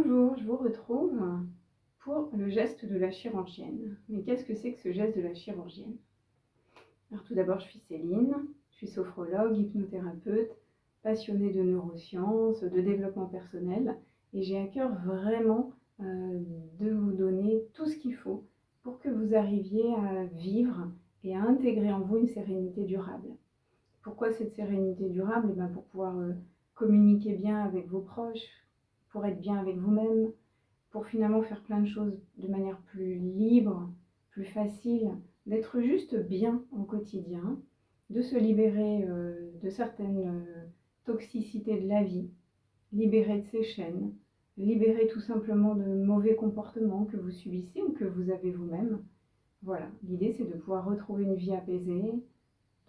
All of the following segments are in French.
Bonjour, je vous retrouve pour le geste de la chirurgienne. Mais qu'est-ce que c'est que ce geste de la chirurgienne? Alors tout d'abord, je suis Céline, je suis sophrologue, hypnothérapeute, passionnée de neurosciences, de développement personnel, et j'ai à cœur vraiment de vous donner tout ce qu'il faut pour que vous arriviez à vivre et à intégrer en vous une sérénité durable. Pourquoi cette sérénité durable? Pour pouvoir communiquer bien avec vos proches, pour être bien avec vous-même, pour finalement faire plein de choses de manière plus libre, plus facile, d'être juste bien au quotidien, de se libérer de certaines toxicités de la vie, libérer de ses chaînes, libérer tout simplement de mauvais comportements que vous subissez ou que vous avez vous-même. Voilà, l'idée c'est de pouvoir retrouver une vie apaisée,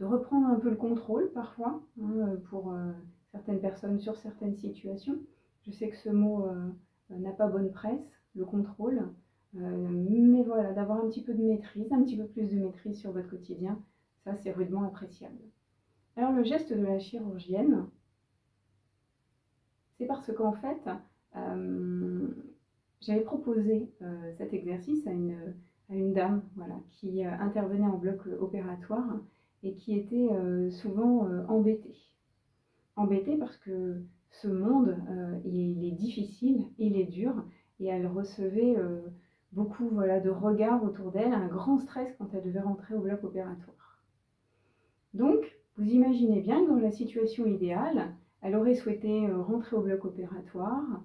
de reprendre un peu le contrôle parfois, pour certaines personnes sur certaines situations. Je sais que ce mot n'a pas bonne presse, le contrôle, mais voilà, d'avoir un petit peu de maîtrise, un petit peu plus de maîtrise sur votre quotidien, ça c'est rudement appréciable. Alors le geste de la chirurgienne, c'est parce qu'en fait, j'avais proposé cet exercice à une dame, voilà, qui intervenait en bloc opératoire et qui était souvent embêtée. Embêtée parce que ce monde, il est difficile, il est dur, et elle recevait beaucoup, voilà, de regards autour d'elle, un grand stress quand elle devait rentrer au bloc opératoire. Donc, vous imaginez bien que dans la situation idéale, elle aurait souhaité rentrer au bloc opératoire,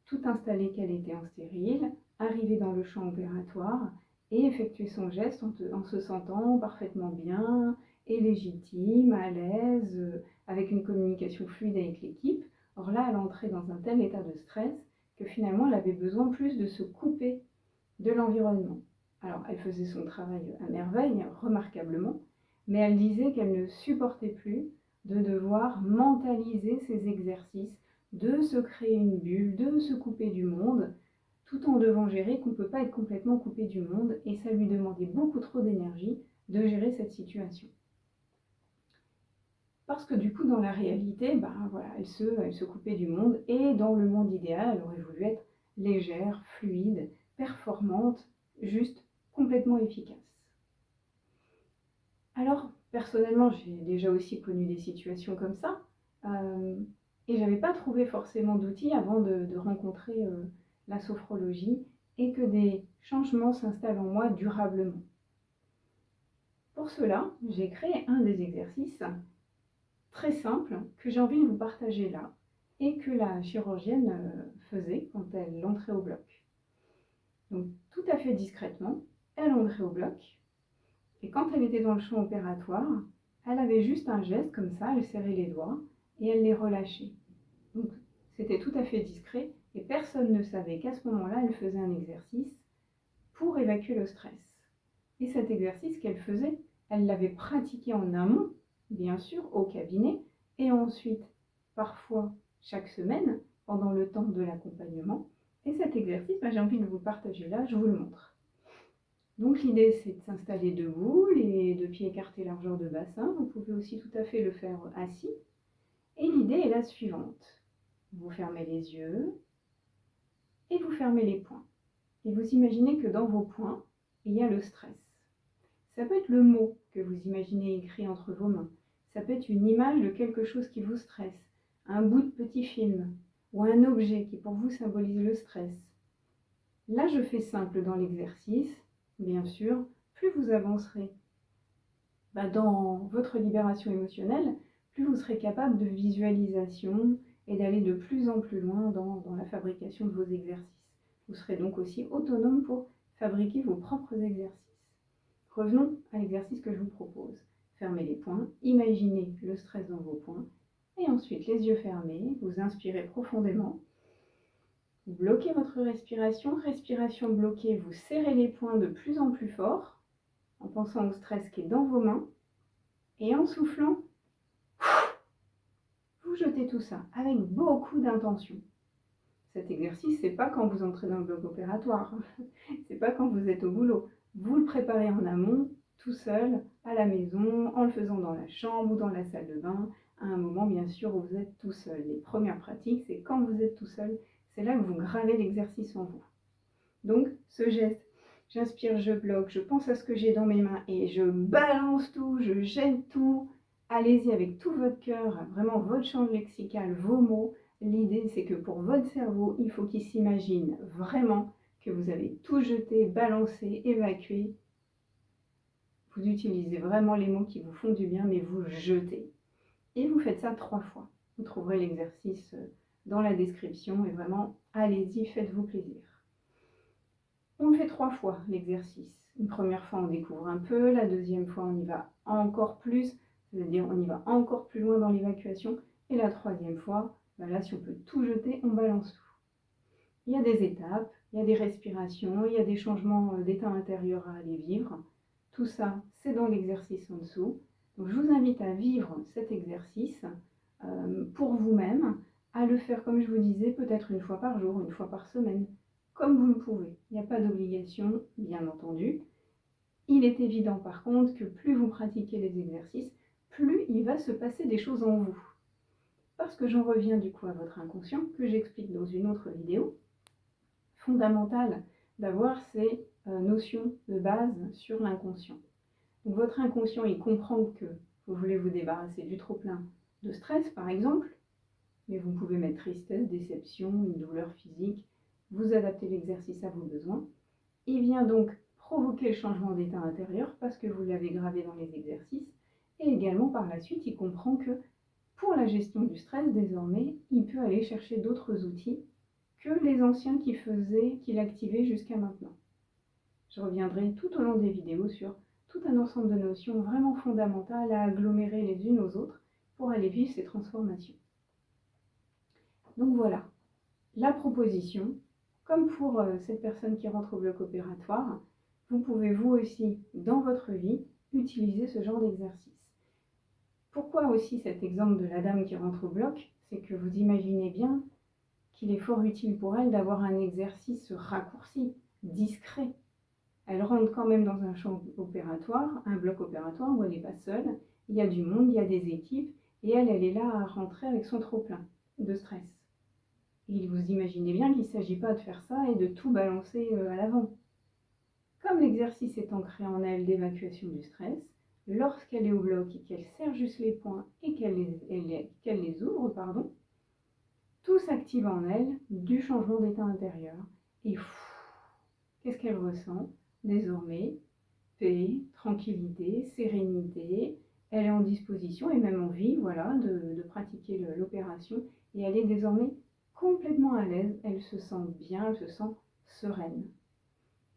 tout installer qu'elle était en stérile, arriver dans le champ opératoire et effectuer son geste en se sentant parfaitement bien et légitime, à l'aise, avec une communication fluide avec l'équipe. Or là, elle entrait dans un tel état de stress que finalement, elle avait besoin plus de se couper de l'environnement. Alors, elle faisait son travail à merveille, remarquablement, mais elle disait qu'elle ne supportait plus de devoir mentaliser ces exercices, de se créer une bulle, de se couper du monde, tout en devant gérer qu'on ne peut pas être complètement coupé du monde, et ça lui demandait beaucoup trop d'énergie de gérer cette situation. Parce que du coup, dans la réalité, voilà, elle se coupait du monde, et dans le monde idéal, elle aurait voulu être légère, fluide, performante, juste complètement efficace. Alors, personnellement, j'ai déjà aussi connu des situations comme ça, et j'avais pas trouvé forcément d'outils avant de rencontrer la sophrologie et que des changements s'installent en moi durablement. Pour cela, j'ai créé un des exercices très simple que j'ai envie de vous partager là et que la chirurgienne faisait quand elle entrait au bloc. Donc tout à fait discrètement, elle entrait au bloc et quand elle était dans le champ opératoire, elle avait juste un geste comme ça, elle serrait les doigts et elle les relâchait. Donc c'était tout à fait discret et personne ne savait qu'à ce moment-là, elle faisait un exercice pour évacuer le stress. Et cet exercice qu'elle faisait, elle l'avait pratiqué en amont, bien sûr, au cabinet, et ensuite, parfois, chaque semaine, pendant le temps de l'accompagnement. Et cet exercice, j'ai envie de vous le partager là, je vous le montre. Donc l'idée, c'est de s'installer debout, les deux pieds écartés largeur de bassin. Vous pouvez aussi tout à fait le faire assis. Et l'idée est la suivante. Vous fermez les yeux et vous fermez les poings. Et vous imaginez que dans vos poings, il y a le stress. Ça peut être le mot que vous imaginez écrit entre vos mains. Ça peut être une image de quelque chose qui vous stresse, un bout de petit film ou un objet qui pour vous symbolise le stress. Là, je fais simple dans l'exercice, bien sûr. Plus vous avancerez dans votre libération émotionnelle, plus vous serez capable de visualisation et d'aller de plus en plus loin dans la fabrication de vos exercices. Vous serez donc aussi autonome pour fabriquer vos propres exercices. Revenons à l'exercice que je vous propose. Fermez les poings, imaginez le stress dans vos poings, et ensuite les yeux fermés, vous inspirez profondément. Vous bloquez votre respiration, respiration bloquée, vous serrez les poings de plus en plus fort, en pensant au stress qui est dans vos mains, et en soufflant, vous jetez tout ça avec beaucoup d'intention. Cet exercice, c'est pas quand vous entrez dans le bloc opératoire, c'est pas quand vous êtes au boulot. Vous le préparez en amont, tout seul, à la maison, en le faisant dans la chambre ou dans la salle de bain, à un moment bien sûr où vous êtes tout seul. Les premières pratiques, c'est quand vous êtes tout seul, c'est là que vous gravez l'exercice en vous. Donc, ce geste, j'inspire, je bloque, je pense à ce que j'ai dans mes mains et je balance tout, je jette tout. Allez-y avec tout votre cœur, vraiment votre champ lexical, vos mots. L'idée, c'est que pour votre cerveau, il faut qu'il s'imagine vraiment que vous avez tout jeté, balancé, évacué. Vous utilisez vraiment les mots qui vous font du bien, mais vous jetez. Et vous faites ça 3 fois. Vous trouverez l'exercice dans la description et vraiment, allez-y, faites-vous plaisir. On le fait 3 fois, l'exercice. Une première fois, on découvre un peu. La deuxième fois, on y va encore plus. C'est-à-dire, on y va encore plus loin dans l'évacuation. Et la troisième fois, là, si on peut tout jeter, on balance tout. Il y a des étapes, il y a des respirations, il y a des changements d'état intérieur à aller vivre. Tout ça, c'est dans l'exercice en dessous. Donc, je vous invite à vivre cet exercice pour vous-même, à le faire, comme je vous disais, peut-être une fois par jour, une fois par semaine, comme vous le pouvez. Il n'y a pas d'obligation, bien entendu. Il est évident par contre que plus vous pratiquez les exercices, plus il va se passer des choses en vous. Parce que j'en reviens du coup à votre inconscient, que j'explique dans une autre vidéo, fondamental d'avoir ces notions de base sur l'inconscient. Donc votre inconscient, il comprend que vous voulez vous débarrasser du trop-plein de stress, par exemple, mais vous pouvez mettre tristesse, déception, une douleur physique, vous adaptez l'exercice à vos besoins. Il vient donc provoquer le changement d'état intérieur parce que vous l'avez gravé dans les exercices, et également par la suite, il comprend que pour la gestion du stress, désormais, il peut aller chercher d'autres outils que les anciens qu'il activait jusqu'à maintenant. Je reviendrai tout au long des vidéos sur tout un ensemble de notions vraiment fondamentales à agglomérer les unes aux autres pour aller vivre ces transformations. Donc voilà, la proposition, comme pour cette personne qui rentre au bloc opératoire, vous pouvez vous aussi, dans votre vie, utiliser ce genre d'exercice. Pourquoi aussi cet exemple de la dame qui rentre au bloc? C'est que vous imaginez bien qu'il est fort utile pour elle d'avoir un exercice raccourci, discret. Elle rentre quand même dans un champ opératoire, un bloc opératoire où elle n'est pas seule. Il y a du monde, il y a des équipes, et elle est là à rentrer avec son trop-plein de stress. Et vous imaginez bien qu'il ne s'agit pas de faire ça et de tout balancer à l'avant. Comme l'exercice est ancré en elle d'évacuation du stress, lorsqu'elle est au bloc et qu'elle serre juste les poings et qu'elle les ouvre, tout s'active en elle du changement d'état intérieur. Et qu'est-ce qu'elle ressent? Désormais, paix, tranquillité, sérénité. Elle est en disposition et même envie de pratiquer l'opération. Et elle est désormais complètement à l'aise. Elle se sent bien, elle se sent sereine.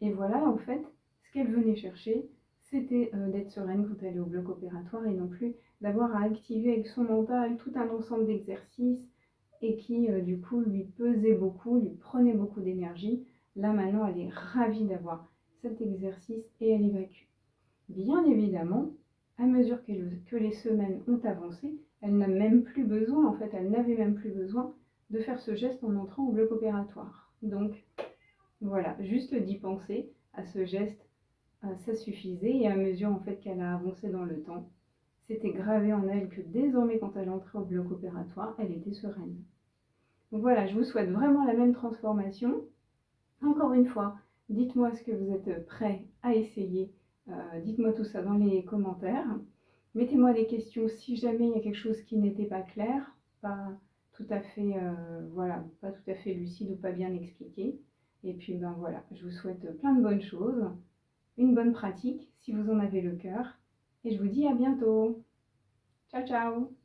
Et voilà, en fait, ce qu'elle venait chercher, c'était d'être sereine quand elle est au bloc opératoire et non plus d'avoir à activer avec son mental tout un ensemble d'exercices et qui, du coup, lui pesait beaucoup, lui prenait beaucoup d'énergie. Là, maintenant, elle est ravie d'avoir cet exercice et elle évacue. Bien évidemment, à mesure que les semaines ont avancé, elle n'a même plus besoin, en fait, elle n'avait même plus besoin de faire ce geste en entrant au bloc opératoire. Donc, voilà, juste d'y penser à ce geste, ça suffisait. Et à mesure en fait qu'elle a avancé dans le temps, c'était gravé en elle que désormais, quand elle entrait au bloc opératoire, elle était sereine. Donc voilà, je vous souhaite vraiment la même transformation. Encore une fois, dites-moi ce que vous êtes prêts à essayer. Dites-moi tout ça dans les commentaires. Mettez-moi des questions si jamais il y a quelque chose qui n'était pas clair, pas tout à fait, pas tout à fait lucide ou pas bien expliqué. Et puis voilà, je vous souhaite plein de bonnes choses, une bonne pratique si vous en avez le cœur. Et je vous dis à bientôt. Ciao ciao!